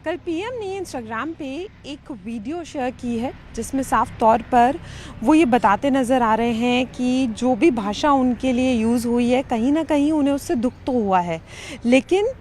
कल पीएम ने इंस्टाग्राम पे एक वीडियो शेयर की है जिसमें साफ तौर पर वो ये बताते नज़र आ रहे हैं कि जो भी भाषा उनके लिए यूज़ हुई है कहीं ना कहीं उन्हें उससे दुख तो हुआ है, लेकिन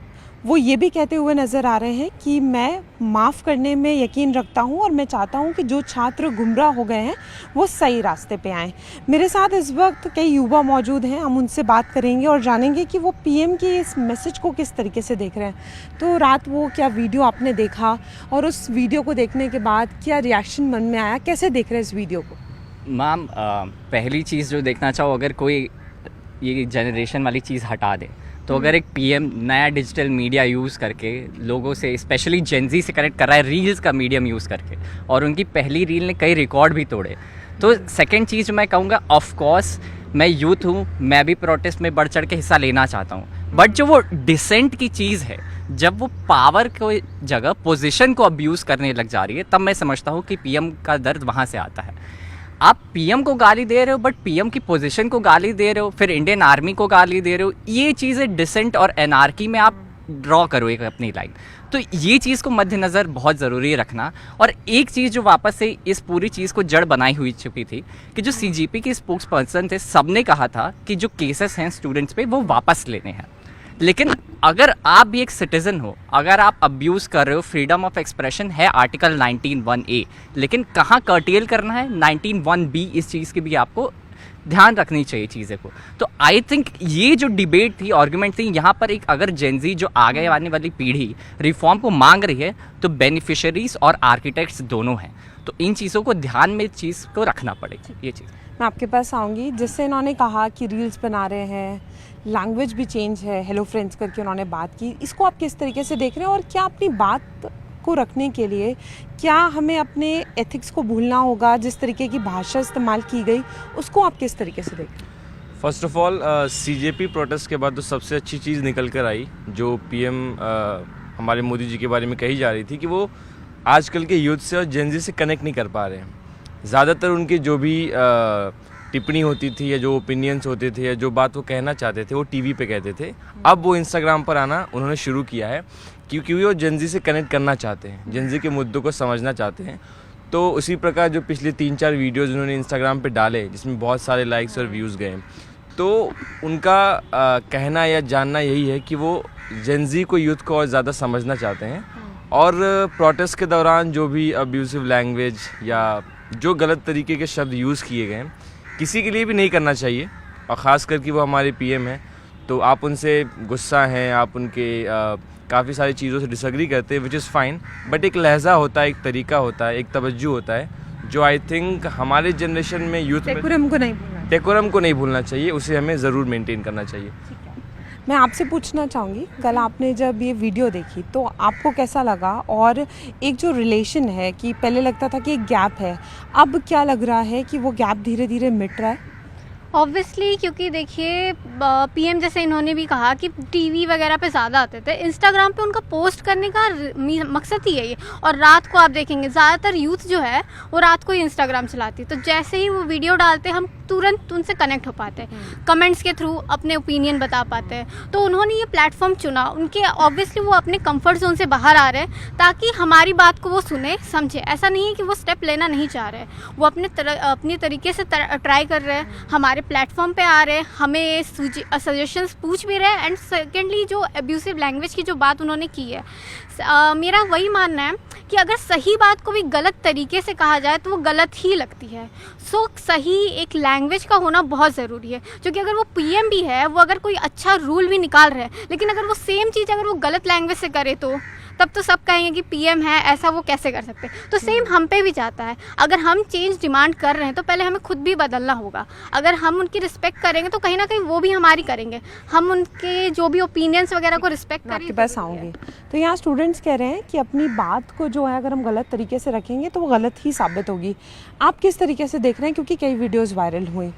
वो ये भी कहते हुए नज़र आ रहे हैं कि मैं माफ़ करने में यकीन रखता हूँ और मैं चाहता हूँ कि जो छात्र गुमराह हो गए हैं वो सही रास्ते पे आएँ। मेरे साथ इस वक्त कई युवा मौजूद हैं, हम उनसे बात करेंगे और जानेंगे कि वो पीएम के इस मैसेज को किस तरीके से देख रहे हैं। तो रात वो क्या वीडियो आपने देखा और उस वीडियो को देखने के बाद क्या रिएक्शन मन में आया, कैसे देख रहे हैं इस वीडियो को? मैम, पहली चीज़ जो देखना चाहो, अगर कोई ये जनरेशन वाली चीज़ हटा दे तो अगर एक पीएम नया डिजिटल मीडिया यूज़ करके लोगों से, स्पेशली जेनजी से कनेक्ट कर रहा है रील्स का मीडियम यूज़ करके, और उनकी पहली रील ने कई रिकॉर्ड भी तोड़े, तो सेकंड चीज़ मैं कहूँगा, ऑफ कोर्स मैं यूथ हूँ, मैं भी प्रोटेस्ट में बढ़ चढ़ के हिस्सा लेना चाहता हूँ, बट जो वो डिसेंट की चीज़ है, जब वो पावर को जगह पोजीशन को अब्यूज़ करने लग जा रही है, तब मैं समझता हूँ कि पीएम का दर्द वहाँ से आता है। आप पीएम को गाली दे रहे हो बट पीएम की पोजीशन को गाली दे रहे हो, फिर इंडियन आर्मी को गाली दे रहे हो, ये चीज़ें डिसेंट और एनार्की में आप ड्रॉ करो एक अपनी लाइन। तो ये चीज़ को मद्देनज़र बहुत ज़रूरी रखना। और एक चीज़ जो वापस से इस पूरी चीज़ को जड़ बनाई हुई चुकी थी कि जो सीजीपी के स्पोक्स पर्सन थे, सबने कहा था कि जो केसेस हैं स्टूडेंट्स पे वो वापस लेने हैं। लेकिन अगर आप भी एक सिटीज़न हो, अगर आप अब्यूज़ कर रहे हो, फ्रीडम ऑफ एक्सप्रेशन है आर्टिकल 19(1)(a), लेकिन कहाँ कर्टेल करना है 19(1)(b), इस चीज़ की भी आपको ध्यान रखनी चाहिए चीज़ें को। तो आई थिंक ये जो डिबेट थी, आर्गुमेंट थी, यहाँ पर एक अगर जेनजी जो आगे आने वाली पीढ़ी रिफॉर्म को मांग रही है तो बेनिफिशरीज और आर्किटेक्ट्स दोनों हैं, तो इन चीज़ों को ध्यान में चीज़ को रखना पड़ेगा। ये चीज़ मैं आपके पास आऊँगी, जिससे इन्होंने कहा कि रील्स बना रहे हैं, लैंग्वेज भी चेंज है, हेलो फ्रेंड्स करके उन्होंने बात की, इसको आप किस तरीके से देख रहे हैं और क्या अपनी बात को रखने के लिए क्या हमें अपने एथिक्स को भूलना होगा? जिस तरीके की भाषा इस्तेमाल की गई उसको आप किस तरीके से देख रहे हैं? First of all, CJP protest के बाद तो सबसे अच्छी चीज़ निकल कर आई जो पीएम हमारे मोदी जी के बारे में कही जा रही थी कि वो आजकल के यूथ से और जेनजी से कनेक्ट नहीं कर पा रहे हैं। ज़्यादातर उनकी जो भी टिप्पणी होती थी या जो ओपिनियंस होते थे या जो बात वो कहना चाहते थे वो टीवी पे कहते थे। अब वो इंस्टाग्राम पर आना उन्होंने शुरू किया है क्योंकि वो जेनजी से कनेक्ट करना चाहते हैं, जेनजी के मुद्दों को समझना चाहते हैं। तो उसी प्रकार जो पिछले 3-4 वीडियोज़ उन्होंने इंस्टाग्राम पे डाले जिसमें बहुत सारे लाइक्स और व्यूज़ गए, तो उनका कहना या जानना यही है कि वो जेनजी को, यूथ को और ज़्यादा समझना चाहते हैं। और प्रोटेस्ट के दौरान जो भी अब्यूसिव लैंग्वेज या जो गलत तरीके के शब्द यूज़ किए गए किसी के लिए भी नहीं करना चाहिए, और ख़ास करके वो हमारे पीएम हैं, तो आप उनसे गुस्सा हैं, आप उनके काफ़ी सारी चीज़ों से डिसएग्री करते हैं, विच इज़ फाइन, बट एक लहजा होता है, एक तरीका होता है, एक तवज्जो होता है जो आई थिंक हमारे जनरेशन में यूथ में डेकोरम को नहीं भूलना चाहिए, उसे हमें ज़रूर मेंटेन करना चाहिए। मैं आपसे पूछना चाहूँगी, कल आपने जब ये वीडियो देखी तो आपको कैसा लगा? और एक जो रिलेशन है कि पहले लगता था कि एक गैप है, अब क्या लग रहा है कि वो गैप धीरे धीरे मिट रहा है? ऑब्वियसली, क्योंकि देखिए पीएम जैसे इन्होंने भी कहा कि टीवी वगैरह पे ज़्यादा आते थे, इंस्टाग्राम पे उनका पोस्ट करने का मकसद ही है ये। और रात को आप देखेंगे ज़्यादातर यूथ जो है वो रात को ही इंस्टाग्राम चलाती है, तो जैसे ही वो वीडियो डालते हम तुरंत उनसे कनेक्ट हो पाते हैं, कमेंट्स के थ्रू अपने ओपिनियन बता पाते हैं। तो उन्होंने ये प्लेटफॉर्म चुना, उनके ऑब्वियसली वो अपने कंफर्ट जोन से बाहर आ रहे हैं ताकि हमारी बात को वो सुने समझे। ऐसा नहीं है कि वो स्टेप लेना नहीं चाह रहे, वो अपनी तरीके से ट्राई कर रहे हैं, हमारे प्लेटफॉर्म पे आ रहे हैं, हमें सजेशंस पूछ भी रहे हैं। एंड सेकेंडली जो अब्यूसिव लैंग्वेज की जो बात उन्होंने की है, मेरा वही मानना है कि अगर सही बात को भी गलत तरीके से कहा जाए तो वो गलत ही लगती है। सो सही एक लैंग्वेज का होना बहुत ज़रूरी है, क्योंकि अगर वो पीएम भी है, वो अगर कोई अच्छा रूल भी निकाल रहे हैं, लेकिन अगर वो सेम चीज़ अगर वो गलत लैंग्वेज से करे तो तब तो सब कहेंगे कि पीएम है, ऐसा वो कैसे कर सकते हैं। तो सेम हम पे भी जाता है, अगर हम चेंज डिमांड कर रहे हैं तो पहले हमें खुद भी बदलना होगा। अगर हम उनकी रिस्पेक्ट करेंगे तो कहीं ना कहीं वो भी हमारी करेंगे, हम उनके जो भी ओपिनियंस वगैरह को रिस्पेक्ट करें। आपके पास आऊँगी, तो यहाँ स्टूडेंट्स कह रहे हैं कि अपनी बात को जो है अगर हम गलत तरीके से रखेंगे तो वो गलत ही साबित होगी। आप किस तरीके से देख रहे हैं? क्योंकि कई वीडियोज़ वायरल हुई,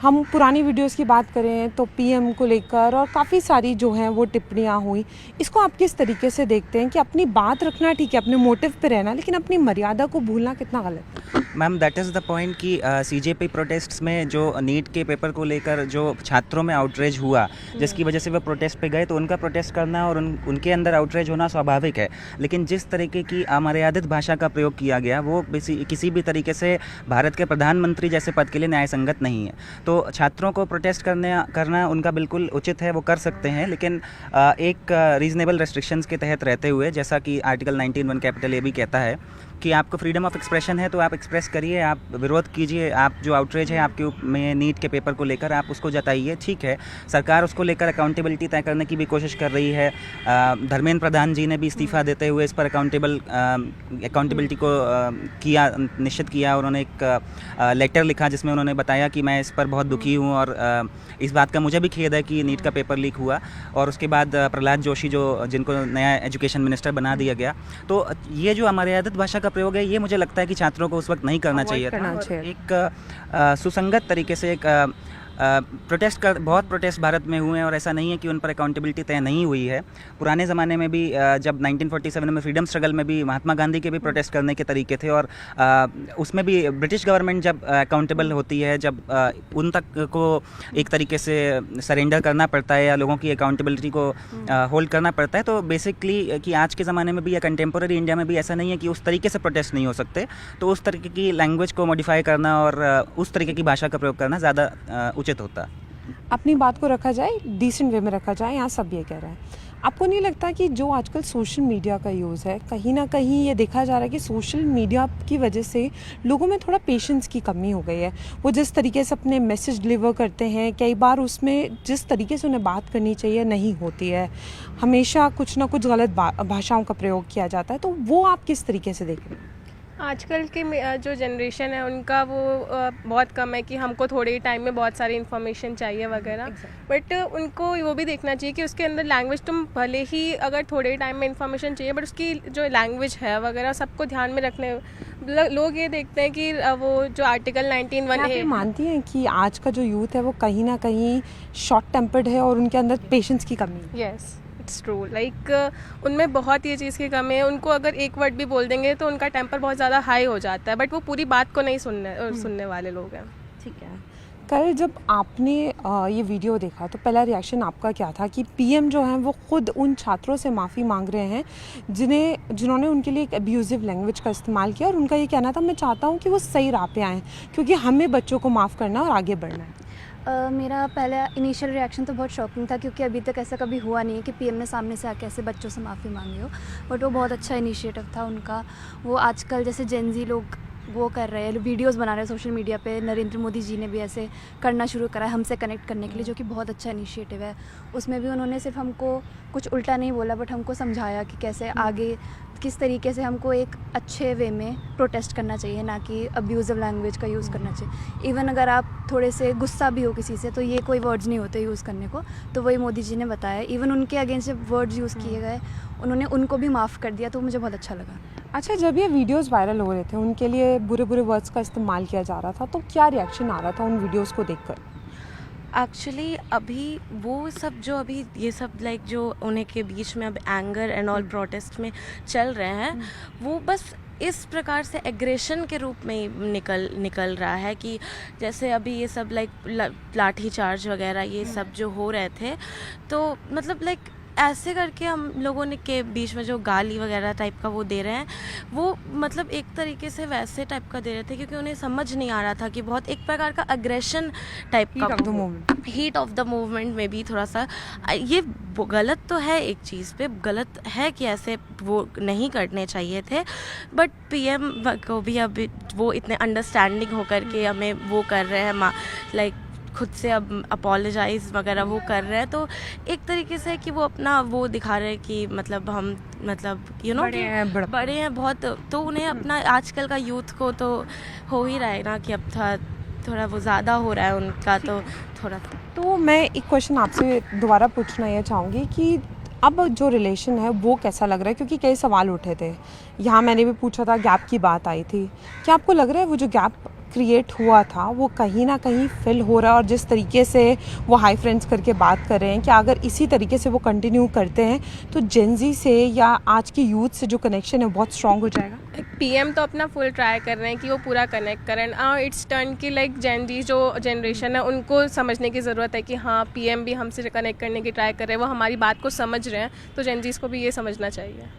हम पुरानी वीडियोस की बात करें तो पीएम को लेकर और काफ़ी सारी जो हैं वो टिप्पणियाँ हुई, इसको आप किस तरीके से देखते हैं कि अपनी बात रखना ठीक है, अपने मोटिव पे रहना, लेकिन अपनी मर्यादा को भूलना कितना गलत है? Ma'am that is the point कि सीजेपी प्रोटेस्ट्स में जो नीट के पेपर को लेकर जो छात्रों में आउटरेज हुआ, जिसकी वजह से वो प्रोटेस्ट पे गए, तो उनका प्रोटेस्ट करना और उनके अंदर आउटरेज होना स्वाभाविक है। लेकिन जिस तरीके की अमर्यादित भाषा का प्रयोग किया गया वो किसी भी तरीके से भारत के प्रधानमंत्री जैसे पद के लिए न्याय संगत नहीं है। तो छात्रों को प्रोटेस्ट करना उनका बिल्कुल उचित है, वो कर सकते हैं, लेकिन एक रीजनेबल रेस्ट्रिक्शंस के तहत रहते हुए, जैसा कि आर्टिकल 19(1) कैपिटल ए भी कहता है कि आपको फ्रीडम ऑफ एक्सप्रेशन है तो आप एक्सप्रेस करिए, आप विरोध कीजिए, आप जो आउटरेज है आपके में नीट के पेपर को लेकर आप उसको जताइए, ठीक है। सरकार उसको लेकर अकाउंटेबिलिटी तय करने की भी कोशिश कर रही है। धर्मेंद्र प्रधान जी ने भी इस्तीफ़ा देते हुए इस पर अकाउंटेबिलिटी को निश्चित किया। उन्होंने एक लेटर लिखा जिसमें उन्होंने बताया कि मैं इस पर बहुत दुखी हूँ और इस बात का मुझे भी खेद है कि नीट का पेपर लीक हुआ। और उसके बाद प्रहलाद जोशी जिनको नया एजुकेशन मिनिस्टर बना दिया गया। तो ये जो अमर्यादित भाषा का प्रयोग है ये मुझे लगता है कि छात्रों को उस वक्त नहीं करना चाहिए था। एक सुसंगत तरीके से एक बहुत प्रोटेस्ट भारत में हुए हैं और ऐसा नहीं है कि उन पर अकाउंटेबिलिटी तय नहीं हुई है। पुराने ज़माने में भी जब 1947 में फ्रीडम स्ट्रगल में भी महात्मा गांधी के भी प्रोटेस्ट करने के तरीके थे और उसमें भी ब्रिटिश गवर्नमेंट जब अकाउंटेबल होती है, जब उन तक को एक तरीके से सरेंडर करना पड़ता है या लोगों की अकाउंटेबिलिटी को होल्ड करना पड़ता है, तो बेसिकली कि आज के ज़माने में भी या कंटेम्पोररी इंडिया में भी ऐसा नहीं है कि उस तरीके से प्रोटेस्ट नहीं हो सकते। तो उस तरीके की लैंग्वेज को मॉडिफाई करना और उस तरीके की भाषा का प्रयोग करना ज़्यादा उचित होता। अपनी बात को रखा जाए, डिसेंट वे में रखा जाए, यहाँ सब ये कह रहा है। आपको नहीं लगता कि जो आजकल सोशल मीडिया का यूज़ है, कहीं ना कहीं ये देखा जा रहा है कि सोशल मीडिया की वजह से लोगों में थोड़ा पेशेंस की कमी हो गई है। वो जिस तरीके से अपने मैसेज डिलीवर करते हैं, कई बार उसमें जिस तरीके से उन्हें बात करनी चाहिए नहीं होती है, हमेशा कुछ ना कुछ गलत भाषाओं का प्रयोग किया जाता है। तो वो आप किस तरीके से देख रहे हैं? आजकल के जो जनरेशन है उनका वो बहुत कम है कि हमको थोड़े ही टाइम में बहुत सारी इन्फॉर्मेशन चाहिए वगैरह, बट उनको वो भी देखना चाहिए कि उसके अंदर लैंग्वेज, तुम भले ही अगर थोड़े ही टाइम में इन्फॉर्मेशन चाहिए बट उसकी जो लैंग्वेज है वगैरह सबको ध्यान में रखने। लोग ये देखते हैं कि वो जो आर्टिकल 19(1) है। मानती हैं कि आज का जो यूथ है वो कहीं ना कहीं शॉर्ट टेम्पर्ड है और उनके अंदर पेशेंस की कमी है? Yes, it's true. लाइक उनमें बहुत ये चीज़ की कमी है। उनको अगर एक वर्ड भी बोल देंगे तो उनका टेम्पर बहुत ज़्यादा हाई हो जाता है, बट वो पूरी बात को नहीं सुनने वाले लोग हैं। ठीक है। कल जब आपने ये वीडियो देखा तो पहला रिएक्शन आपका क्या था कि पीएम जो हैं वो खुद उन छात्रों से माफ़ी मांग रहे हैं जिन्होंने उनके लिए एक अब्यूज़िव लैंग्वेज का इस्तेमाल किया, और उनका ये कहना था मैं चाहता हूँ कि वो सही राह पे आएँ क्योंकि हमें बच्चों को माफ़ करना और आगे बढ़ना है। मेरा पहला इनिशियल रिएक्शन तो बहुत शॉकिंग था क्योंकि अभी तक ऐसा कभी हुआ नहीं है कि पीएम ने सामने से आके ऐसे बच्चों से माफ़ी मांगी हो, बट वो बहुत अच्छा इनिशिएटिव था उनका। वो आजकल जैसे जेनजी लोग वो कर रहे हैं, वीडियोस बना रहे हैं सोशल मीडिया पे, नरेंद्र मोदी जी ने भी ऐसे करना शुरू करा है हमसे कनेक्ट करने के लिए, जो कि बहुत अच्छा इनिशिएटिव है। उसमें भी उन्होंने सिर्फ हमको कुछ उल्टा नहीं बोला बट हमको समझाया कि कैसे आगे किस तरीके से हमको एक अच्छे वे में प्रोटेस्ट करना चाहिए, ना कि अब्यूज़िव लैंग्वेज का यूज़ करना चाहिए। इवन अगर आप थोड़े से गुस्सा भी हो किसी से तो ये कोई वर्ड्स नहीं होते यूज़ करने को, तो वही मोदी जी ने बताया। इवन उनके अगेंस्ट जब वर्ड्स यूज़ किए गए उन्होंने उनको भी माफ़ कर दिया, तो मुझे बहुत अच्छा लगा। अच्छा, जब ये वीडियोस वायरल हो रहे थे उनके लिए बुरे बुरे वर्ड्स का इस्तेमाल किया जा रहा था, तो क्या रिएक्शन आ रहा था उन वीडियोस को देखकर? एक्चुअली अभी वो सब जो अभी ये सब लाइक जो उन्हें के बीच में अब एंगर एंड ऑल प्रोटेस्ट में चल रहे हैं, वो बस इस प्रकार से एग्रेशन के रूप में निकल रहा है कि जैसे अभी ये सब लाइक लाठी चार्ज वगैरह ये सब जो हो रहे थे, तो मतलब लाइक ऐसे करके हम लोगों ने के बीच में जो गाली वगैरह टाइप का वो दे रहे हैं, वो मतलब एक तरीके से वैसे टाइप का दे रहे थे क्योंकि उन्हें समझ नहीं आ रहा था कि बहुत एक प्रकार का अग्रेशन टाइप का हीट ऑफ द मूवमेंट में भी थोड़ा सा ये गलत तो है, एक चीज़ पे गलत है कि ऐसे वो नहीं करने चाहिए थे, बट पीएम को भी अब वो इतने अंडरस्टैंडिंग होकर के हमें वो कर रहे हैं, लाइक खुद से अब अपोलोजाइज़ वगैरह वो कर रहे हैं, तो एक तरीके से कि वो अपना वो दिखा रहे हैं कि मतलब हम मतलब यू नो बड़े हैं बहुत, तो उन्हें अपना आजकल का यूथ को तो हो ही रहा है ना कि अब थोड़ा वो ज़्यादा हो रहा है उनका, तो थोड़ा। तो मैं एक क्वेश्चन आपसे दोबारा पूछना ये चाहूँगी कि अब जो रिलेशन है वो कैसा लग रहा है, क्योंकि कई सवाल उठे थे यहाँ, मैंने भी पूछा था, गैप की बात आई थी। क्या आपको लग रहा है वो जो गैप क्रिएट हुआ था वो कहीं ना कहीं फिल हो रहा है, और जिस तरीके से वो हाई फ्रेंड्स करके बात कर रहे हैं, क्या अगर इसी तरीके से वो कंटिन्यू करते हैं तो जेनजी से या आज की यूथ से जो कनेक्शन है बहुत स्ट्रॉन्ग हो जाएगा? पीएम तो अपना फुल ट्राई कर रहे हैं कि वो पूरा कनेक्ट करें। इट्स टर्न की लाइक जेनजी जो जनरेशन है उनको समझने की ज़रूरत है कि हाँ पीएम भी हमसे कनेक्ट करने की ट्राई कर रहे हैं, वो हमारी बात को समझ रहे हैं, तो जेनजीज़ को भी ये समझना चाहिए।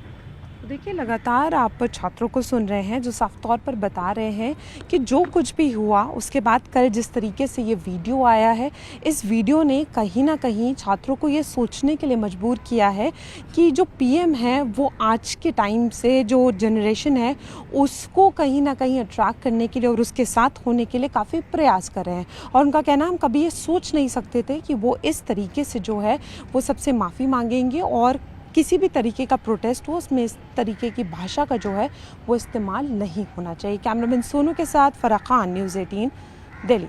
देखिए, लगातार आप छात्रों को सुन रहे हैं जो साफ तौर पर बता रहे हैं कि जो कुछ भी हुआ उसके बाद कल जिस तरीके से ये वीडियो आया है, इस वीडियो ने कहीं ना कहीं छात्रों को ये सोचने के लिए मजबूर किया है कि जो पीएम है वो आज के टाइम से जो जनरेशन है उसको कहीं ना कहीं अट्रैक्ट करने के लिए और उसके साथ होने के लिए काफ़ी प्रयास कर रहे हैं। और उनका कहना, हम कभी ये सोच नहीं सकते थे कि वो इस तरीके से जो है वो सबसे माफ़ी मांगेंगे और किसी भी तरीके का प्रोटेस्ट हो उसमें इस तरीके की भाषा का जो है वो इस्तेमाल नहीं होना चाहिए। कैमरामैन सोनू के साथ फराह खान, न्यूज़ 18 दिल्ली।